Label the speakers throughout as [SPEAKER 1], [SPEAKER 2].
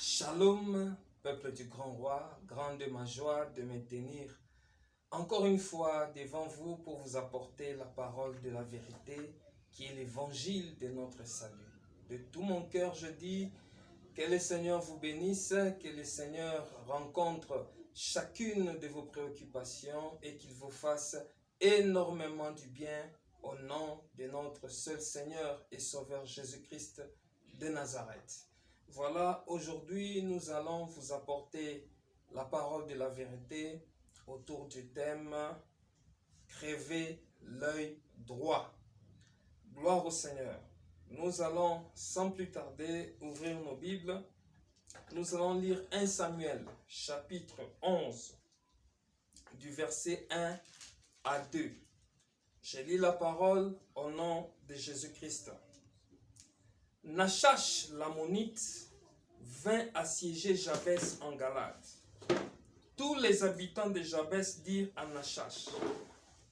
[SPEAKER 1] Shalom, peuple du grand roi, grande ma joie de me tenir encore une fois devant vous pour vous apporter la parole de la vérité qui est l'évangile de notre salut. De tout mon cœur, je dis que le Seigneur vous bénisse, que le Seigneur rencontre chacune de vos préoccupations et qu'il vous fasse énormément du bien au nom de notre seul Seigneur et Sauveur Jésus-Christ de Nazareth. Voilà, aujourd'hui nous allons vous apporter la parole de la vérité autour du thème « Crevez l'œil droit ». Gloire au Seigneur. Nous allons sans plus tarder ouvrir nos Bibles. Nous allons lire 1 Samuel chapitre 11 du verset 1 à 2. Je lis la parole au nom de Jésus-Christ. Nachash l'ammonite vint assiéger Jabès en Galade. Tous les habitants de Jabès dirent à Nachash: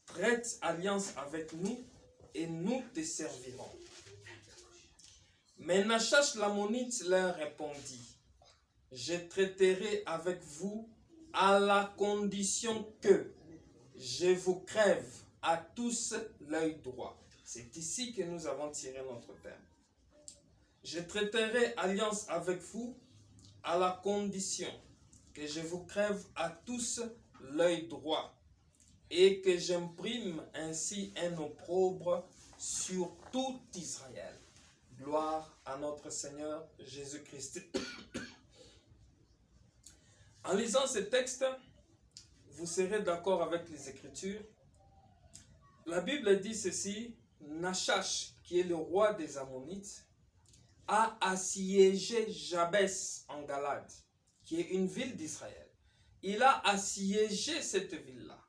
[SPEAKER 1] traite alliance avec nous et nous te servirons. Mais Nachash l'ammonite leur répondit: je traiterai avec vous à la condition que je vous crève à tous l'œil droit. C'est ici que nous avons tiré notre thème. Je traiterai alliance avec vous à la condition que je vous crève à tous l'œil droit et que j'imprime ainsi un opprobre sur tout Israël. Gloire à notre Seigneur Jésus-Christ. En lisant ce texte, vous serez d'accord avec les Écritures. La Bible dit ceci: Nachash, qui est le roi des Ammonites, a assiégé Jabès en Galade, qui est une ville d'Israël. Il a assiégé cette ville-là.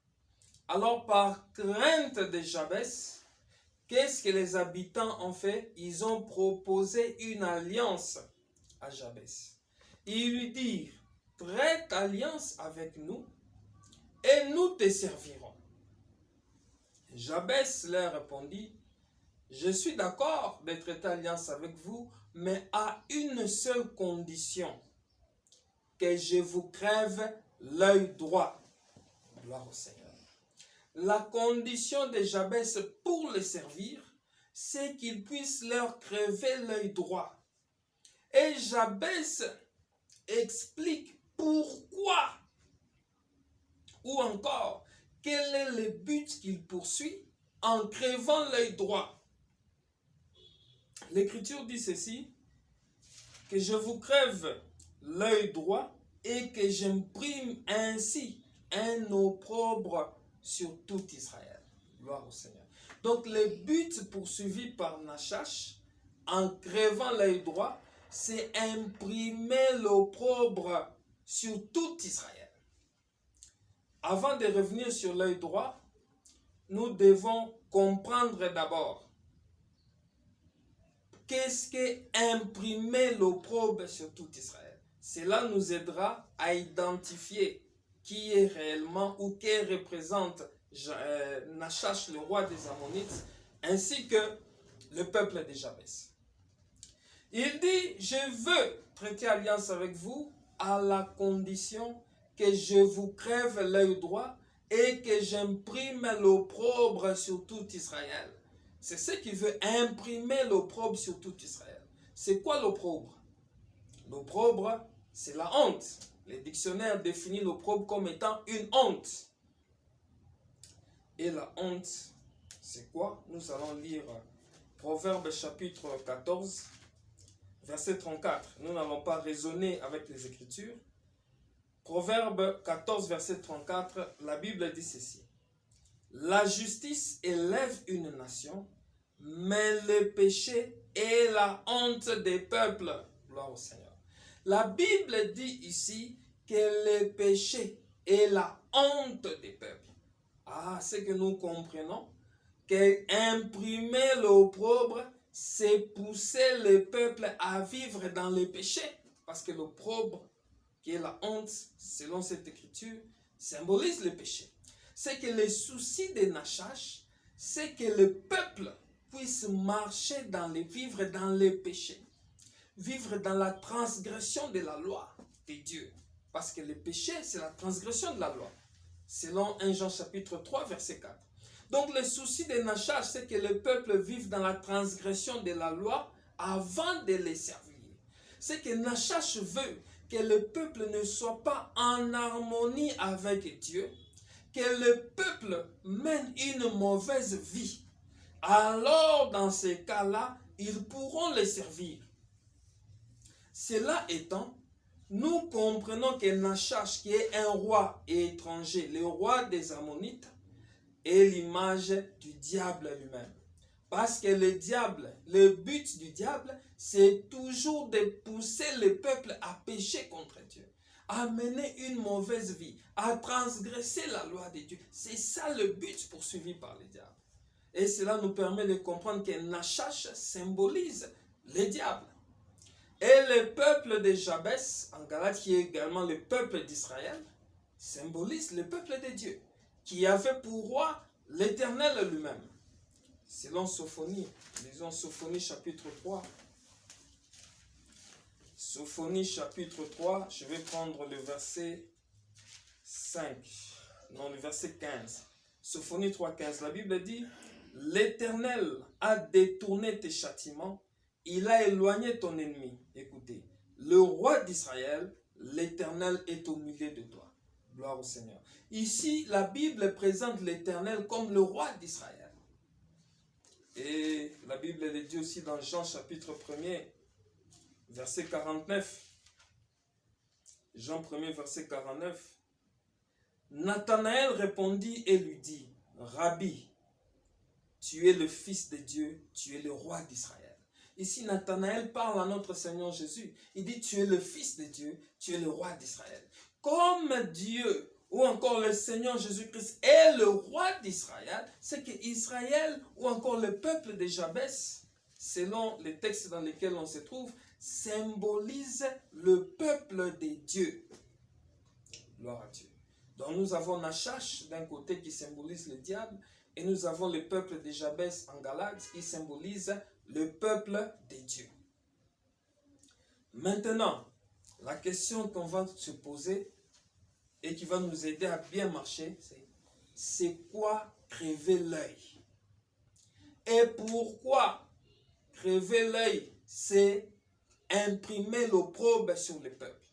[SPEAKER 1] Alors, par crainte de Jabès, qu'est-ce que les habitants ont fait? Ils ont proposé une alliance à Jabès. Ils lui dirent: traite alliance avec nous et nous te servirons. Jabès leur répondit: je suis d'accord de traiter alliance avec vous, mais à une seule condition, que je vous crève l'œil droit. Gloire au Seigneur. La condition de Jabès pour les servir, c'est qu'il puisse leur crever l'œil droit. Et Jabès explique pourquoi, ou encore quel est le but qu'il poursuit en crevant l'œil droit. L'Écriture dit ceci: que je vous crève l'œil droit et que j'imprime ainsi un opprobre sur tout Israël. Gloire au Seigneur. Donc le but poursuivi par Nachash en crevant l'œil droit, c'est imprimer l'opprobre sur tout Israël. Avant de revenir sur l'œil droit, nous devons comprendre d'abord qu'est-ce que imprimer l'opprobre sur tout Israël. Cela nous aidera à identifier qui est réellement ou qui représente Nachash, le roi des Ammonites, ainsi que le peuple de Jabès. Il dit: je veux traiter alliance avec vous à la condition que je vous crève l'œil droit et que j'imprime l'opprobre sur tout Israël. C'est ce qui veut imprimer l'opprobre sur tout Israël. C'est quoi l'opprobre? L'opprobre, c'est la honte. Le dictionnaire définit l'opprobre comme étant une honte. Et la honte, c'est quoi? Nous allons lire Proverbe chapitre 14, verset 34. Nous n'allons pas raisonner avec les Écritures. Proverbe 14, verset 34, la Bible dit ceci: la justice élève une nation, mais le péché est la honte des peuples. Gloire au Seigneur. La Bible dit ici que le péché est la honte des peuples. Ah, c'est que nous comprenons qu'imprimer l'opprobre, c'est pousser le peuple à vivre dans le péché. Parce que l'opprobre, qui est la honte, selon cette écriture, symbolise le péché. C'est que le souci de Nachash, c'est que le peuple puisse marcher vivre dans le péché. vivre dans la transgression de la loi de Dieu. Parce que le péché, c'est la transgression de la loi. Selon 1 Jean chapitre 3, verset 4. Donc le souci de Nachash, c'est que le peuple vive dans la transgression de la loi avant de les servir. C'est que Nachash veut que le peuple ne soit pas en harmonie avec Dieu, que le peuple mène une mauvaise vie. Alors, dans ces cas-là, ils pourront les servir. Cela étant, nous comprenons que Nachash, qui est un roi étranger, le roi des Ammonites, est l'image du diable lui-même. Parce que le diable, le but du diable, c'est toujours de pousser le peuple à pécher contre Dieu, à mener une mauvaise vie, à transgresser la loi de Dieu. C'est ça le but poursuivi par le diable. Et cela nous permet de comprendre que Nachash symbolise le diable. Et le peuple de Jabès, en Galate, qui est également le peuple d'Israël, symbolise le peuple de Dieu, qui avait pour roi l'Éternel lui-même. Selon Sophonie, lisons Sophonie chapitre 3. Sophonie chapitre 3, je vais prendre le verset 5, non, le verset 15. Sophonie 3, 15, la Bible dit: l'Éternel a détourné tes châtiments, il a éloigné ton ennemi. Écoutez, le roi d'Israël, l'Éternel est au milieu de toi. Gloire au Seigneur. Ici, la Bible présente l'Éternel comme le roi d'Israël. Et la Bible le dit aussi dans Jean chapitre 1er, verset 49. Jean 1er, verset 49. Nathanaël répondit et lui dit: Rabbi, tu es le Fils de Dieu, tu es le roi d'Israël. Ici, Nathanaël parle à notre Seigneur Jésus. Il dit: tu es le Fils de Dieu, tu es le roi d'Israël. Comme Dieu, ou encore le Seigneur Jésus-Christ est le roi d'Israël, c'est que Israël, ou encore le peuple de Jabès, selon les textes dans lesquels on se trouve, symbolise le peuple de Dieu. Gloire à Dieu. Donc nous avons Nachash d'un côté qui symbolise le diable, et nous avons le peuple de Jabès en Galate qui symbolise le peuple de Dieu. Maintenant, la question qu'on va se poser et qui va nous aider à bien marcher, c'est quoi crever l'œil? Et pourquoi crever l'œil, c'est imprimer l'opprobre sur le peuple?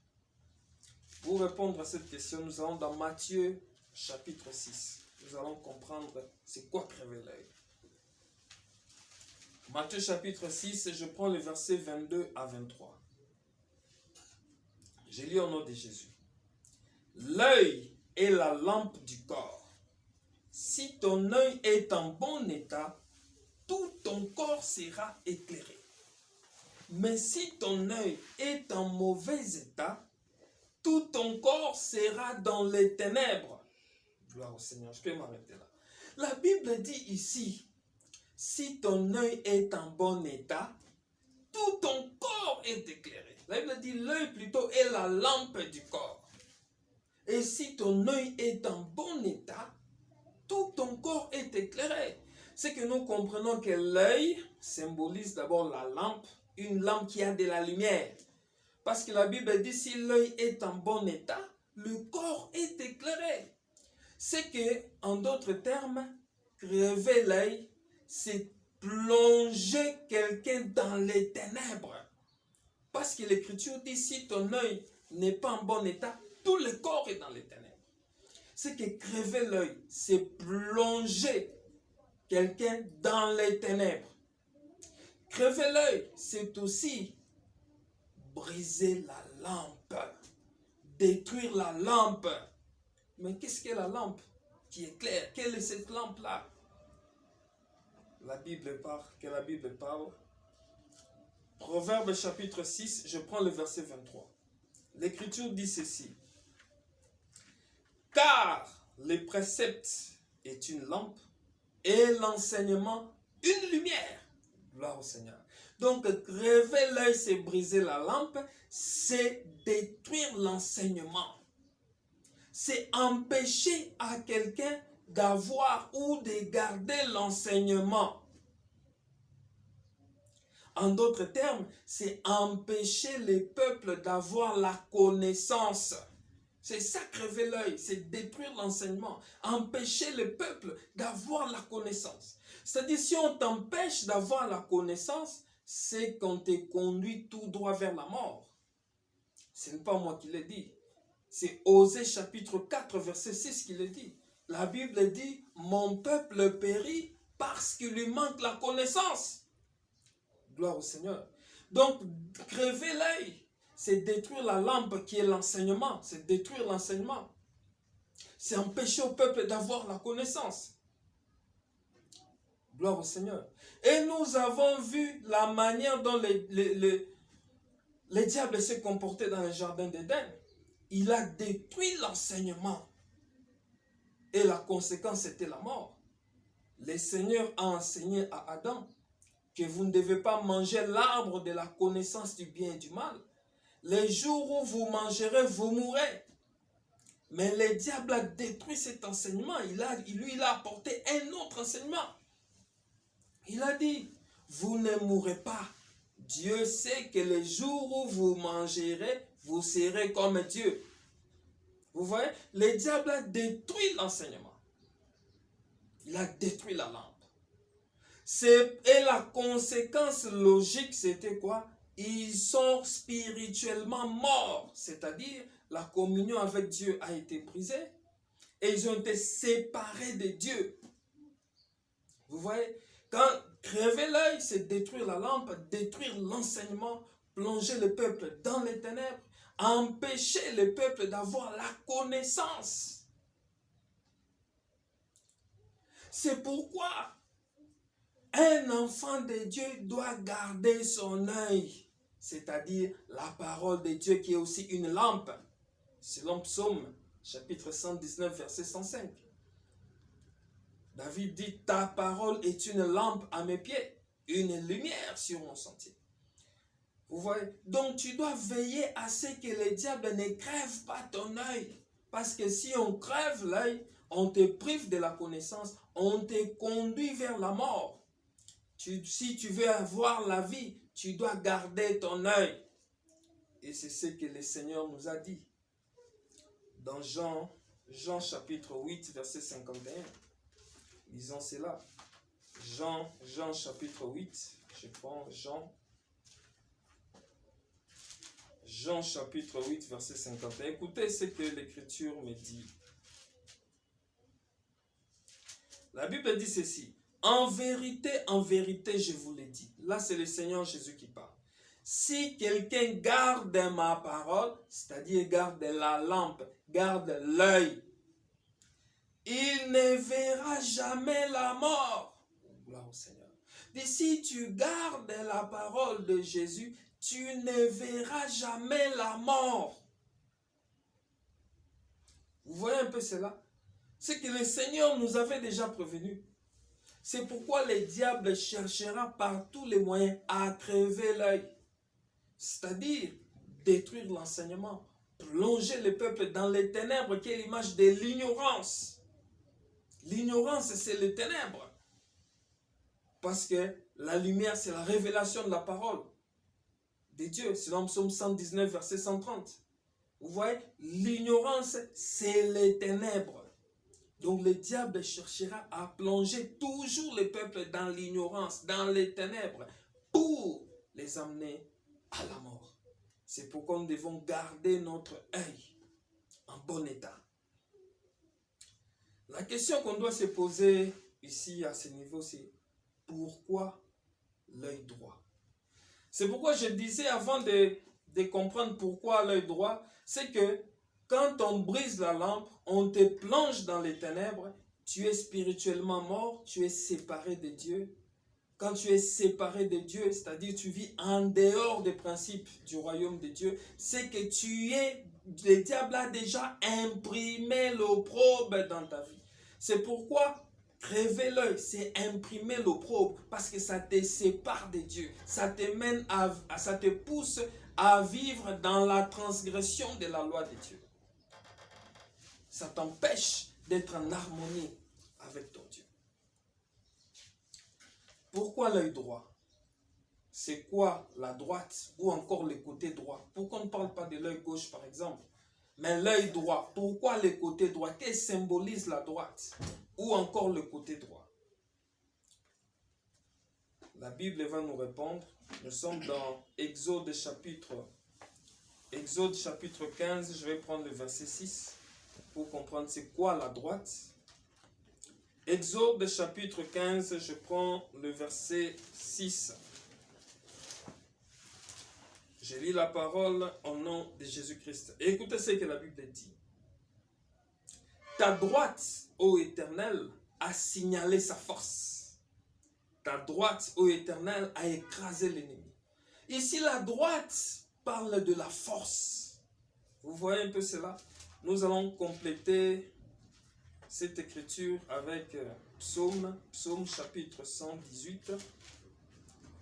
[SPEAKER 1] Pour répondre à cette question, nous allons dans Matthieu chapitre 6. Nous allons comprendre c'est quoi crever l'œil. Matthieu chapitre 6, je prends le verset 22 à 23. Je lis au nom de Jésus. L'œil est la lampe du corps. Si ton œil est en bon état, tout ton corps sera éclairé. Mais si ton œil est en mauvais état, tout ton corps sera dans les ténèbres. Gloire au Seigneur, je peux m'arrêter là. La Bible dit ici, si ton œil est en bon état, tout ton corps est éclairé. La Bible dit l'œil plutôt est la lampe du corps. Et si ton œil est en bon état, tout ton corps est éclairé. C'est que nous comprenons que l'œil symbolise d'abord la lampe, une lampe qui a de la lumière. Parce que la Bible dit si l'œil est en bon état, le corps est éclairé. C'est que, en d'autres termes, crever l'œil, c'est plonger quelqu'un dans les ténèbres. Parce que l'Écriture dit si ton œil n'est pas en bon état, tout le corps est dans les ténèbres. C'est que crever l'œil, c'est plonger quelqu'un dans les ténèbres. Crever l'œil, c'est aussi briser la lampe, détruire la lampe. Mais qu'est-ce qu'est la lampe qui éclaire? Quelle est cette lampe-là? La Bible parle. Proverbe chapitre 6, je prends le verset 23. L'Écriture dit ceci. Car le précepte est une lampe et l'enseignement une lumière. Gloire au Seigneur. Donc, crever l'œil, c'est briser la lampe, c'est détruire l'enseignement. C'est empêcher à quelqu'un d'avoir ou de garder l'enseignement. En d'autres termes, c'est empêcher les peuples d'avoir la connaissance. C'est ça, crever l'œil, c'est détruire l'enseignement. Empêcher les peuples d'avoir la connaissance. C'est-à-dire, si on t'empêche d'avoir la connaissance, c'est qu'on te conduit tout droit vers la mort. Ce n'est pas moi qui l'ai dit. C'est Osée chapitre 4, verset 6 qui le dit. La Bible dit, mon peuple périt parce qu'il lui manque la connaissance. Gloire au Seigneur. Donc, crever l'œil, c'est détruire la lampe qui est l'enseignement. C'est détruire l'enseignement. C'est empêcher au peuple d'avoir la connaissance. Gloire au Seigneur. Et nous avons vu la manière dont les diables se comportaient dans le jardin d'Éden. Il a détruit l'enseignement. Et la conséquence, c'était la mort. Le Seigneur a enseigné à Adam que vous ne devez pas manger l'arbre de la connaissance du bien et du mal. Les jours où vous mangerez, vous mourrez. Mais le diable a détruit cet enseignement. Il a apporté un autre enseignement. Il a dit, vous ne mourrez pas. Dieu sait que les jours où vous mangerez, vous serez comme Dieu. Vous voyez, le diable a détruit l'enseignement. Il a détruit la lampe. Et la conséquence logique, c'était quoi? Ils sont spirituellement morts. C'est-à-dire, la communion avec Dieu a été brisée. Et ils ont été séparés de Dieu. Vous voyez? Quand crever l'œil, c'est détruire la lampe, détruire l'enseignement, plonger le peuple dans les ténèbres, empêcher le peuple d'avoir la connaissance. C'est pourquoi un enfant de Dieu doit garder son œil, c'est-à-dire la parole de Dieu qui est aussi une lampe, selon Psaume chapitre 119, verset 105. David dit, ta parole est une lampe à mes pieds, une lumière sur mon sentier. Vous voyez? Donc tu dois veiller à ce que le diable ne crève pas ton œil. Parce que si on crève l'œil, on te prive de la connaissance, on te conduit vers la mort. Si tu veux avoir la vie, tu dois garder ton œil. Et c'est ce que le Seigneur nous a dit. Dans Jean chapitre 8, verset 51. Lisons cela. Jean chapitre 8. Je prends Jean chapitre 8, verset 51. Écoutez ce que l'Écriture me dit. La Bible dit ceci. En vérité, je vous l'ai dit. Là, c'est le Seigneur Jésus qui parle. Si quelqu'un garde ma parole, c'est-à-dire garde la lampe, garde l'œil, il ne verra jamais la mort. Gloire au Seigneur. Et si tu gardes la parole de Jésus, tu ne verras jamais la mort. Vous voyez un peu cela? C'est que le Seigneur nous avait déjà prévenu. C'est pourquoi le diable cherchera par tous les moyens à crever l'œil. C'est-à-dire détruire l'enseignement, plonger le peuple dans les ténèbres qui est l'image de l'ignorance. L'ignorance, c'est les ténèbres. Parce que la lumière, c'est la révélation de la parole de Dieu. C'est dans Psaume 119, verset 130. Vous voyez, l'ignorance, c'est les ténèbres. Donc le diable cherchera à plonger toujours le peuple dans l'ignorance, dans les ténèbres, pour les amener à la mort. C'est pourquoi nous devons garder notre œil en bon état. La question qu'on doit se poser ici à ce niveau, c'est pourquoi l'œil droit? C'est pourquoi je disais avant de comprendre pourquoi l'œil droit, c'est que quand on brise la lampe, on te plonge dans les ténèbres, tu es spirituellement mort, tu es séparé de Dieu. Quand tu es séparé de Dieu, c'est-à-dire tu vis en dehors des principes du royaume de Dieu, c'est que le diable a déjà imprimé l'opprobre dans ta vie. C'est pourquoi crever l'œil, c'est imprimer l'opprobre, parce que ça te sépare de Dieu. Ça te pousse à vivre dans la transgression de la loi de Dieu. Ça t'empêche d'être en harmonie avec ton Dieu. Pourquoi l'œil droit? c'est quoi la droite ou encore le côté droit? Pourquoi on ne parle pas de l'œil gauche par exemple? Mais l'œil droit, pourquoi le côté droit? Qu'est-ce que symbolise la droite? Ou encore le côté droit? La Bible va nous répondre. Nous sommes dans Exode chapitre 15. Je vais prendre le verset 6 pour comprendre c'est quoi la droite. Exode chapitre 15, je prends le verset 6. Je lis la parole au nom de Jésus-Christ. Et écoutez ce que la Bible dit. Ta droite, ô Éternel, a signalé sa force. Ta droite, ô Éternel, a écrasé l'ennemi. Ici, la droite parle de la force. Vous voyez un peu cela? Nous allons compléter cette écriture avec Psaume chapitre 118.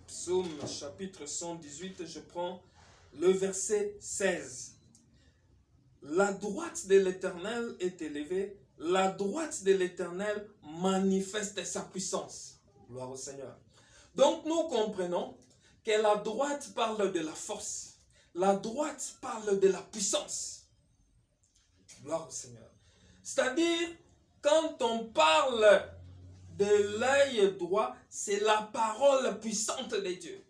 [SPEAKER 1] Psaume chapitre 118, je prends le verset 16. La droite de l'Éternel est élevée, la droite de l'Éternel manifeste sa puissance. Gloire au Seigneur. Donc nous comprenons que la droite parle de la force, la droite parle de la puissance. Gloire au Seigneur. C'est-à-dire, quand on parle de l'œil droit, c'est la parole puissante de Dieu.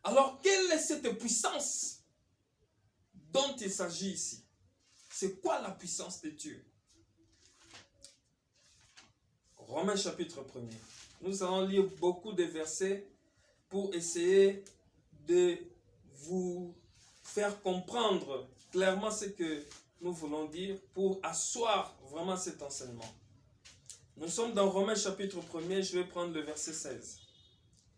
[SPEAKER 1] Alors, quelle est cette puissance dont il s'agit ici? C'est quoi la puissance de Dieu? Romains chapitre 1er. Nous allons lire beaucoup de versets pour essayer de vous faire comprendre clairement ce que nous voulons dire pour asseoir vraiment cet enseignement. Nous sommes dans Romains chapitre 1er, je vais prendre le verset 16.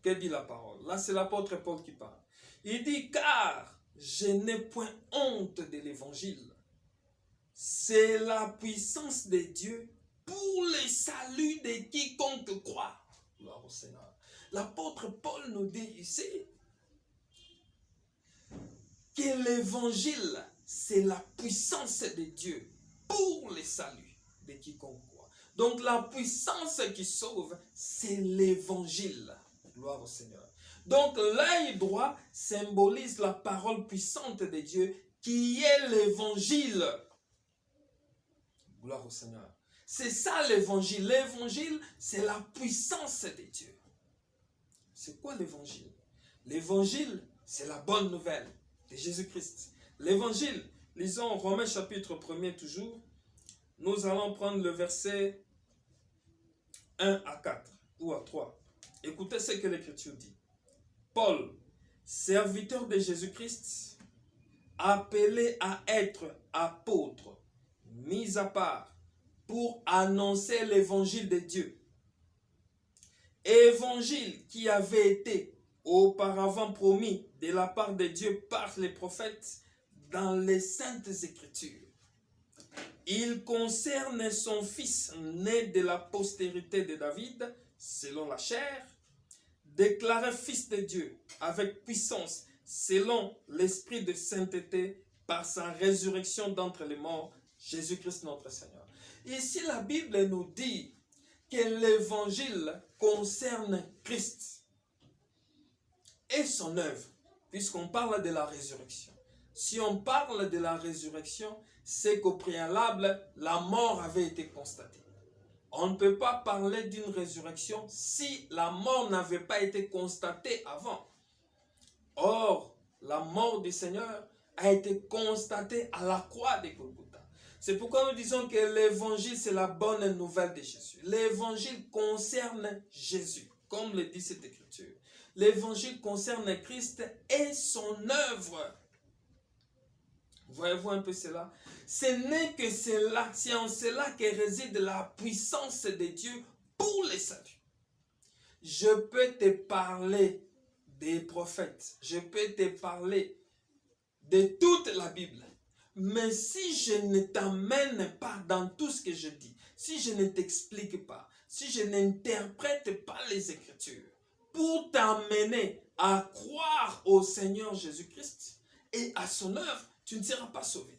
[SPEAKER 1] Que dit la parole? Là, c'est l'apôtre Paul qui parle. Il dit, car je n'ai point honte de l'évangile. C'est la puissance de Dieu pour le salut de quiconque croit. Gloire au Seigneur. L'apôtre Paul nous dit ici que l'évangile, c'est la puissance de Dieu pour le salut de quiconque croit. Donc la puissance qui sauve, c'est l'évangile. Gloire au Seigneur. Donc l'œil droit symbolise la parole puissante de Dieu qui est l'évangile. Gloire au Seigneur. C'est ça l'évangile. L'évangile, c'est la puissance de Dieu. C'est quoi l'évangile? L'évangile, c'est la bonne nouvelle de Jésus-Christ. L'évangile, lisons Romains chapitre 1er toujours. Nous allons prendre le verset 1 à 4 ou à 3. Écoutez ce que l'Écriture dit. Paul, serviteur de Jésus-Christ, appelé à être apôtre, mis à part pour annoncer l'évangile de Dieu. Évangile qui avait été auparavant promis de la part de Dieu par les prophètes dans les saintes écritures. Il concerne son fils né de la postérité de David, selon la chair, déclaré fils de Dieu avec puissance, selon l'esprit de sainteté, par sa résurrection d'entre les morts, Jésus-Christ notre Seigneur. Ici, la Bible nous dit que l'évangile concerne Christ et son œuvre, puisqu'on parle de la résurrection. Si on parle de la résurrection, c'est qu'au préalable, la mort avait été constatée. On ne peut pas parler d'une résurrection si la mort n'avait pas été constatée avant. Or, la mort du Seigneur a été constatée à la croix de Golgotha. C'est pourquoi nous disons que l'évangile, c'est la bonne nouvelle de Jésus. L'évangile concerne Jésus, comme le dit cette écriture. L'évangile concerne Christ et son œuvre. Voyez-vous un peu cela? Ce n'est que cela, c'est en cela que réside la puissance de Dieu pour le salut. Je peux te parler des prophètes, je peux te parler de toute la Bible, mais si je ne t'amène pas dans tout ce que je dis, si je ne t'explique pas, si je n'interprète pas les Écritures, pour t'amener à croire au Seigneur Jésus-Christ et à son œuvre, tu ne seras pas sauvé.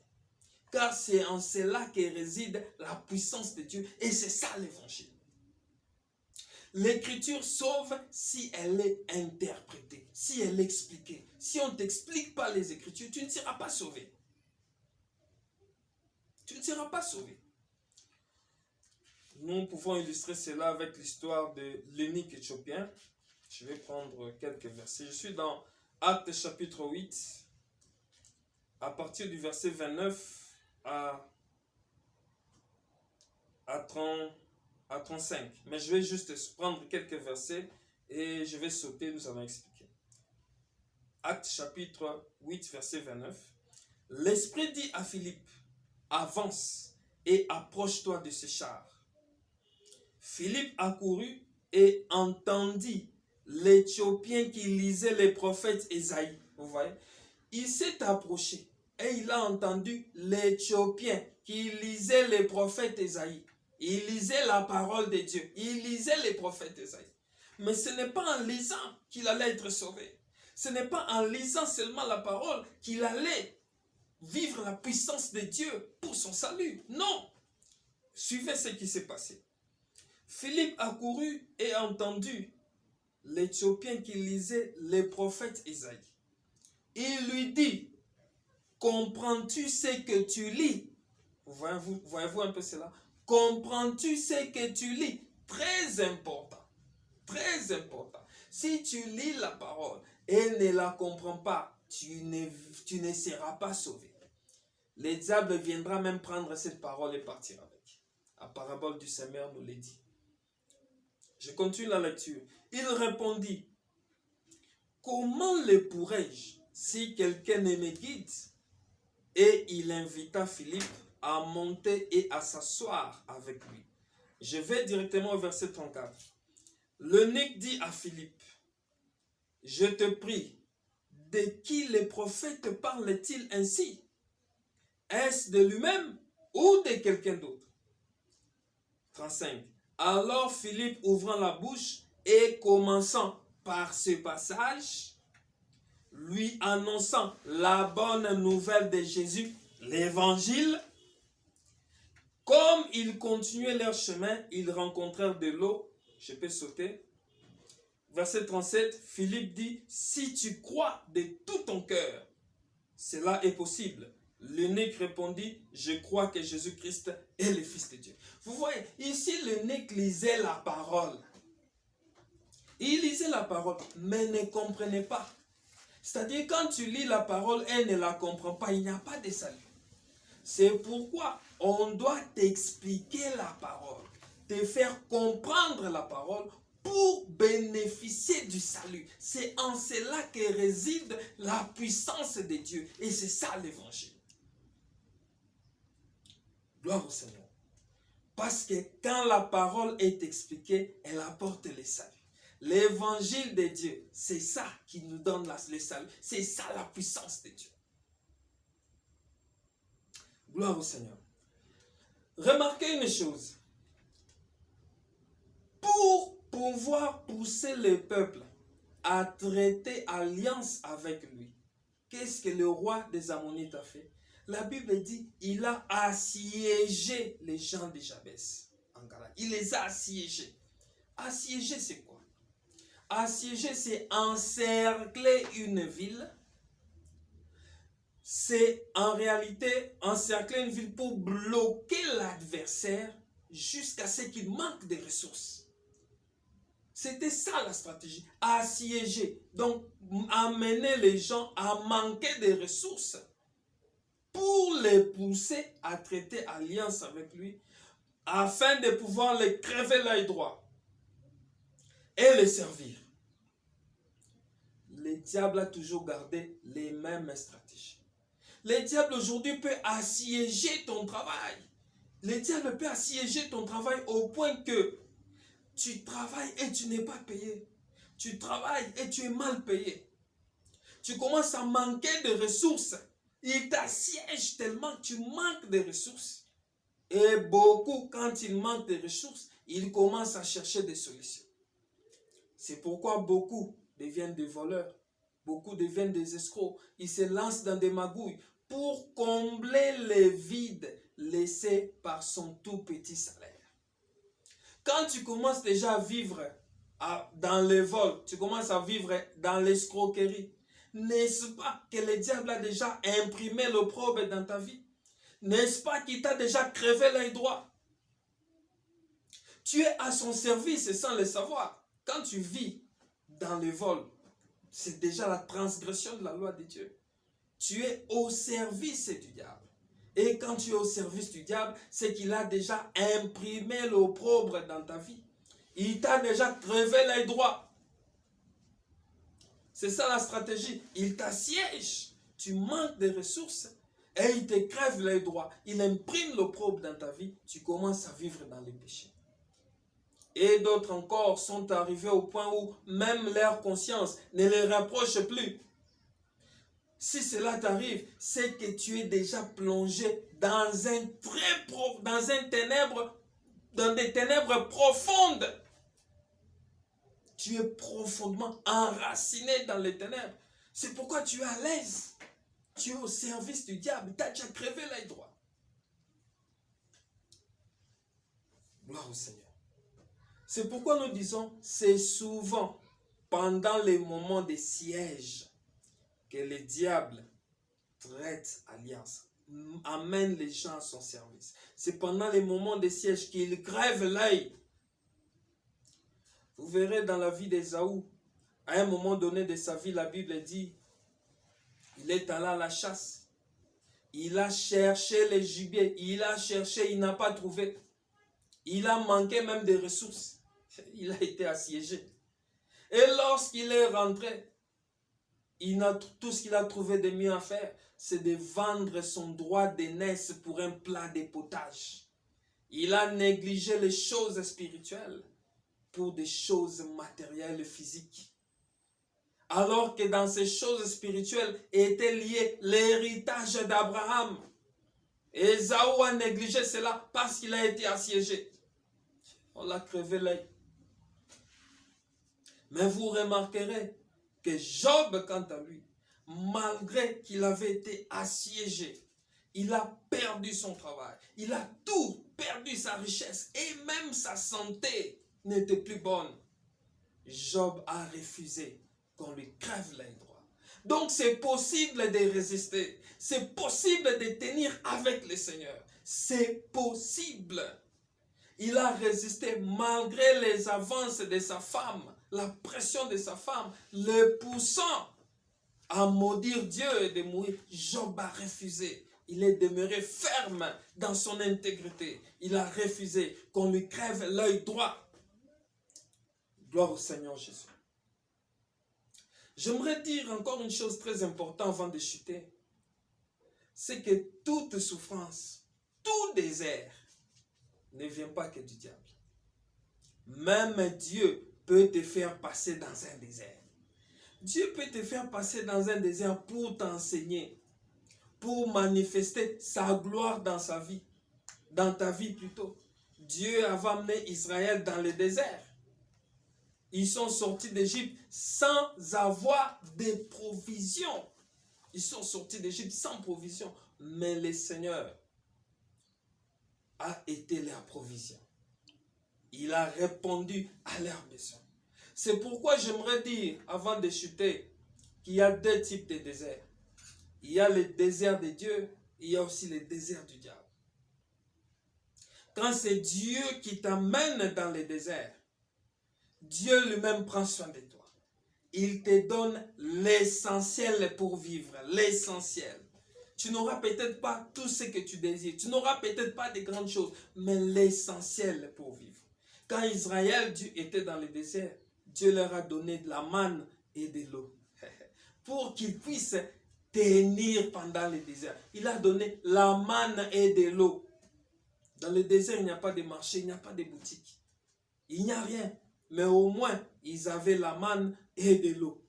[SPEAKER 1] Car c'est en cela que réside la puissance de Dieu. Et c'est ça l'évangile. L'écriture sauve si elle est interprétée, si elle est expliquée. Si on ne t'explique pas les Écritures, tu ne seras pas sauvé. Tu ne seras pas sauvé. Nous pouvons illustrer cela avec l'histoire de l'eunuque éthiopien. Je vais prendre quelques versets. Je suis dans Actes chapitre 8, à partir du verset 29 à 35. Mais je vais juste prendre quelques versets et je vais sauter, nous allons expliquer. Actes chapitre 8, verset 29. L'Esprit dit à Philippe, avance et approche-toi de ce char. Philippe accourut et entendit l'Éthiopien qui lisait les prophètes Ésaïe. Vous voyez? Il s'est approché et il a entendu l'Éthiopien qui lisait les prophètes Ésaïe. Il lisait la parole de Dieu. Il lisait les prophètes Ésaïe. Mais ce n'est pas en lisant qu'il allait être sauvé. Ce n'est pas en lisant seulement la parole qu'il allait vivre la puissance de Dieu pour son salut. Non. Suivez ce qui s'est passé. Philippe accourut et entendu l'Éthiopien qui lisait les prophètes Ésaïe. Il lui dit, comprends-tu ce que tu lis? Voyez-vous un peu cela? Comprends-tu ce que tu lis? Très important. Très important. Si tu lis la parole et ne la comprends pas, tu ne seras pas sauvé. Le diable viendra même prendre cette parole et partir avec. La parabole du semeur nous l'a dit. Je continue la lecture. Il répondit, comment le pourrais-je si quelqu'un ne me guide? Et il invita Philippe à monter et à s'asseoir avec lui. Je vais directement au verset 34. L'eunuque dit à Philippe, je te prie, de qui les prophètes parlent-ils ainsi? Est-ce de lui-même ou de quelqu'un d'autre? 35. Alors Philippe ouvrant la bouche et commençant par ce passage, lui annonçant la bonne nouvelle de Jésus, l'évangile, comme ils continuaient leur chemin, ils rencontrèrent de l'eau. Je peux sauter. Verset 37, Philippe dit, si tu crois de tout ton cœur, cela est possible. L'eunuque répondit, je crois que Jésus-Christ est le Fils de Dieu. Vous voyez, ici l'eunuque lisait la parole. Il lisait la parole, mais ne comprenait pas. C'est-à-dire, quand tu lis la parole et ne la comprends pas, il n'y a pas de salut. C'est pourquoi on doit t'expliquer la parole, te faire comprendre la parole pour bénéficier du salut. C'est en cela que réside la puissance de Dieu. Et c'est ça l'évangile. Gloire au Seigneur. Parce que quand la parole est expliquée, elle apporte le salut. L'évangile de Dieu, c'est ça qui nous donne le salut. C'est ça la puissance de Dieu. Gloire au Seigneur. Remarquez une chose. Pour pouvoir pousser le peuple à traiter alliance avec lui, qu'est-ce que le roi des Ammonites a fait? La Bible dit, il a assiégé les gens de Jabès. Il les a assiégés. Assiéger, c'est quoi? Assiéger, c'est encercler une ville. C'est en réalité encercler une ville pour bloquer l'adversaire jusqu'à ce qu'il manque de ressources. C'était ça la stratégie, assiéger. Donc, amener les gens à manquer de ressources pour les pousser à traiter alliance avec lui afin de pouvoir les crever l'œil droit et les servir. Le diable a toujours gardé les mêmes stratégies. Le diable aujourd'hui peut assiéger ton travail. Le diable peut assiéger ton travail au point que tu travailles et tu n'es pas payé. Tu travailles et tu es mal payé. Tu commences à manquer de ressources. Il t'assiège tellement que tu manques de ressources. Et beaucoup, quand ils manquent de ressources, ils commencent à chercher des solutions. C'est pourquoi beaucoup deviennent des voleurs. Beaucoup deviennent des escrocs. Ils se lancent dans des magouilles pour combler les vides laissés par son tout petit salaire.
[SPEAKER 2] quand tu commences déjà à vivre dans le vol, tu commences à vivre dans l'escroquerie, n'est-ce pas que le diable a déjà imprimé l'opprobre dans ta vie? N'est-ce pas qu'il t'a déjà crevé l'œil droit? Tu es à son service sans le savoir. Quand tu vis dans le vol, c'est déjà la transgression de la loi de Dieu. Tu es au service du diable. Et quand tu es au service du diable, c'est qu'il a déjà imprimé l'opprobre dans ta vie. Il t'a déjà crevé l'œil droit. C'est ça la stratégie. Il t'assiège. Tu manques de ressources et il te crève l'œil droit. Il imprime l'opprobre dans ta vie. Tu commences à vivre dans le péché. Et d'autres encore sont arrivés au point où même leur conscience ne les reproche plus. Si cela t'arrive, c'est que tu es déjà plongé dans des ténèbres profondes. Tu es profondément enraciné dans les ténèbres. C'est pourquoi tu es à l'aise. Tu es au service du diable. Tu as déjà crevé l'œil droit. Gloire au Seigneur. C'est pourquoi nous disons, c'est souvent pendant les moments de siège que le diable traite alliance, amène les gens à son service. C'est pendant les moments de siège qu'il crève l'œil. Vous verrez dans la vie d'Ésaü, à un moment donné de sa vie, la Bible dit, il est allé à la chasse. Il a cherché les gibiers, il a cherché, il n'a pas trouvé. Il a manqué même des ressources. Il a été assiégé. Et lorsqu'il est rentré, tout ce qu'il a trouvé de mieux à faire, c'est de vendre son droit d'aînesse pour un plat de potage. Il a négligé les choses spirituelles pour des choses matérielles et physiques. Alors que dans ces choses spirituelles était lié l'héritage d'Abraham. Ésaü a négligé cela parce qu'il a été assiégé. On l'a crevé l'œil. Mais vous remarquerez que Job, quant à lui, malgré qu'il avait été assiégé, il a perdu son travail, il a tout perdu, sa richesse, et même sa santé n'était plus bonne. Job a refusé qu'on lui crève l'œil droit. Donc c'est possible de résister, c'est possible de tenir avec le Seigneur, c'est possible. Il a résisté malgré les avances de sa femme, la pression de sa femme, le poussant à maudire Dieu et de mourir. Job a refusé. Il est demeuré ferme dans son intégrité. Il a refusé qu'on lui crève l'œil droit. Gloire au Seigneur Jésus. J'aimerais dire encore une chose très importante avant de chuter. C'est que toute souffrance, tout désert, ne vient pas que du diable. Même Dieu peut te faire passer dans un désert. Dieu peut te faire passer dans un désert pour t'enseigner, pour manifester sa gloire dans sa vie, dans ta vie plutôt. Dieu avait amené Israël dans le désert. Ils sont sortis d'Égypte sans avoir de provisions. Ils sont sortis d'Égypte sans provision. Mais le Seigneur a été leur provision. Il a répondu à leurs besoins. C'est pourquoi j'aimerais dire, avant de chuter, qu'il y a deux types de déserts. Il y a le désert de Dieu, il y a aussi le désert du diable. Quand c'est Dieu qui t'amène dans le désert, Dieu lui-même prend soin de toi. Il te donne l'essentiel pour vivre, l'essentiel. Tu n'auras peut-être pas tout ce que tu désires, tu n'auras peut-être pas de grandes choses, mais l'essentiel pour vivre. Quand Israël était dans le désert, Dieu leur a donné de la manne et de l'eau pour qu'ils puissent tenir pendant le désert. Il a donné la manne et de l'eau. Dans le désert, il n'y a pas de marché, il n'y a pas de boutique. Il n'y a rien. Mais au moins, ils avaient la manne et de l'eau.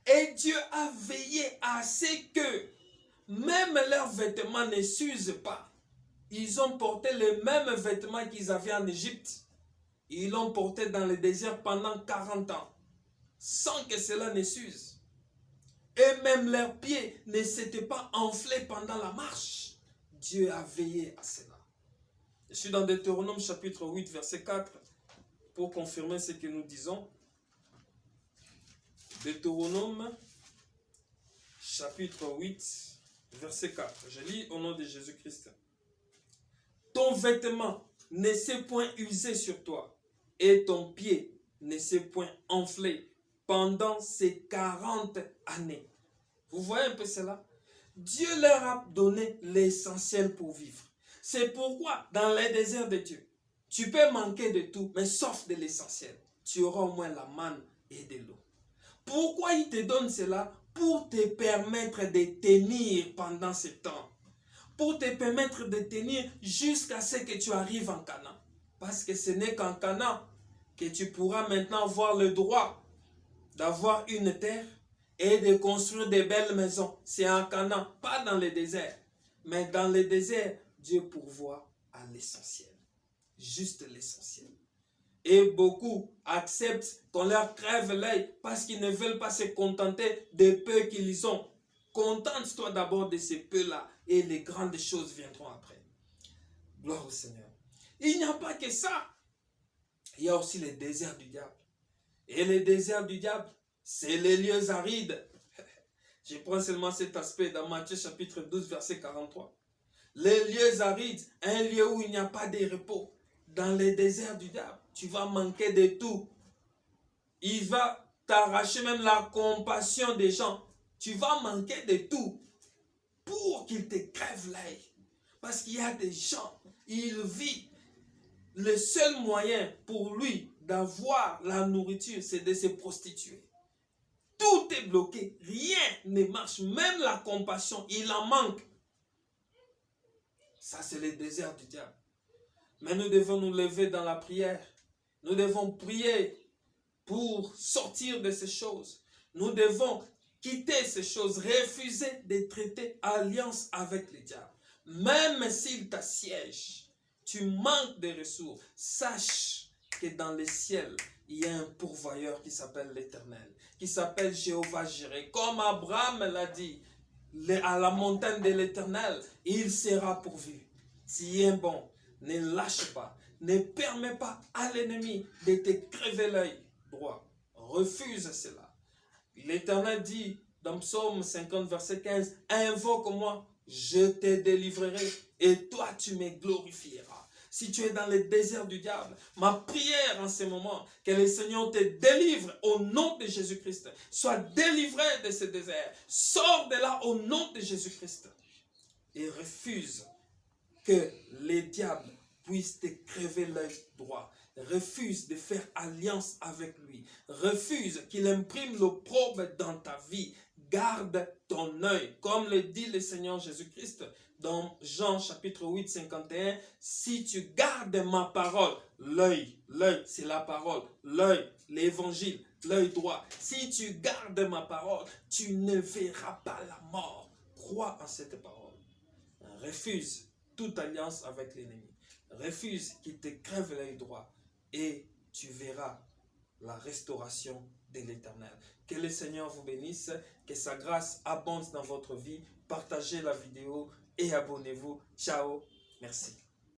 [SPEAKER 2] Et Dieu a veillé à ce que même leurs vêtements ne s'usent pas. Ils ont porté les mêmes vêtements qu'ils avaient en Égypte. Ils l'ont porté dans le désert pendant 40 ans, sans que cela ne s'use. Et même leurs pieds ne s'étaient pas enflés pendant la marche. Dieu a veillé à cela. Je suis dans Deutéronome chapitre 8, verset 4. pour confirmer ce que nous disons. Deutéronome, chapitre 8, verset 4. Je lis au nom de Jésus-Christ. Ton vêtement ne s'est point usé sur toi, et ton pied ne s'est point enflé pendant ces 40 années. Vous voyez un peu cela? Dieu leur a donné l'essentiel pour vivre. C'est pourquoi dans les déserts de Dieu, tu peux manquer de tout, mais sauf de l'essentiel. Tu auras au moins la manne et de l'eau. Pourquoi il te donne cela? Pour te permettre de tenir pendant ce temps. Pour te permettre de tenir jusqu'à ce que tu arrives en Canaan. Parce que ce n'est qu'en Canaan que tu pourras maintenant avoir le droit d'avoir une terre et de construire des belles maisons. C'est en Canaan, pas dans le désert. Mais dans le désert, Dieu pourvoit à l'essentiel. Juste l'essentiel. Et beaucoup acceptent qu'on leur crève l'œil parce qu'ils ne veulent pas se contenter des peu qu'ils ont. Contente-toi d'abord de ces peu-là et les grandes choses viendront après. Gloire au Seigneur. Il n'y a pas que ça. Il y a aussi les déserts du diable. Et les déserts du diable, c'est les lieux arides. Je prends seulement cet aspect dans Matthieu chapitre 12, verset 43. Les lieux arides, un lieu où il n'y a pas de repos. Dans les déserts du diable, tu vas manquer de tout. Il va t'arracher même la compassion des gens. Tu vas manquer de tout pour qu'il te crève l'œil. Parce qu'il y a des gens, il vit. Le seul moyen pour lui d'avoir la nourriture, c'est de se prostituer. Tout est bloqué, rien ne marche, même la compassion, il en manque. Ça, c'est le désert du diable. Mais nous devons nous lever dans la prière. Nous devons prier pour sortir de ces choses. Nous devons quitter ces choses, refuser de traiter alliance avec le diable. Même s'il t'assiège, tu manques de ressources, sache que dans le ciel, il y a un pourvoyeur qui s'appelle l'Éternel, qui s'appelle Jéhovah Jireh. Comme Abraham l'a dit, à la montagne de l'Éternel, il sera pourvu. Tiens bon, ne lâche pas, ne permets pas à l'ennemi de te crever l'œil droit. Refuse cela. L'Éternel dit dans Psaume 50, verset 15, invoque-moi, je te délivrerai et toi tu me glorifieras. Si tu es dans le désert du diable, ma prière en ce moment, que le Seigneur te délivre au nom de Jésus-Christ. Sois délivré de ce désert. Sors de là au nom de Jésus-Christ. Et refuse que les diables puissent te crever l'œil droit. Refuse de faire alliance avec lui. Refuse qu'il imprime l'opprobre dans ta vie. Garde ton œil. Comme le dit le Seigneur Jésus-Christ dans Jean chapitre 8, 51. Si tu gardes ma parole, l'œil c'est la parole. L'œil, l'évangile, l'œil droit. Si tu gardes ma parole, tu ne verras pas la mort. Crois en cette parole. Refuse toute alliance avec l'ennemi. Refuse qu'il te crève l'œil droit et tu verras la restauration de l'Éternel. Que le Seigneur vous bénisse, que sa grâce abonde dans votre vie. Partagez la vidéo et abonnez-vous. Ciao, merci.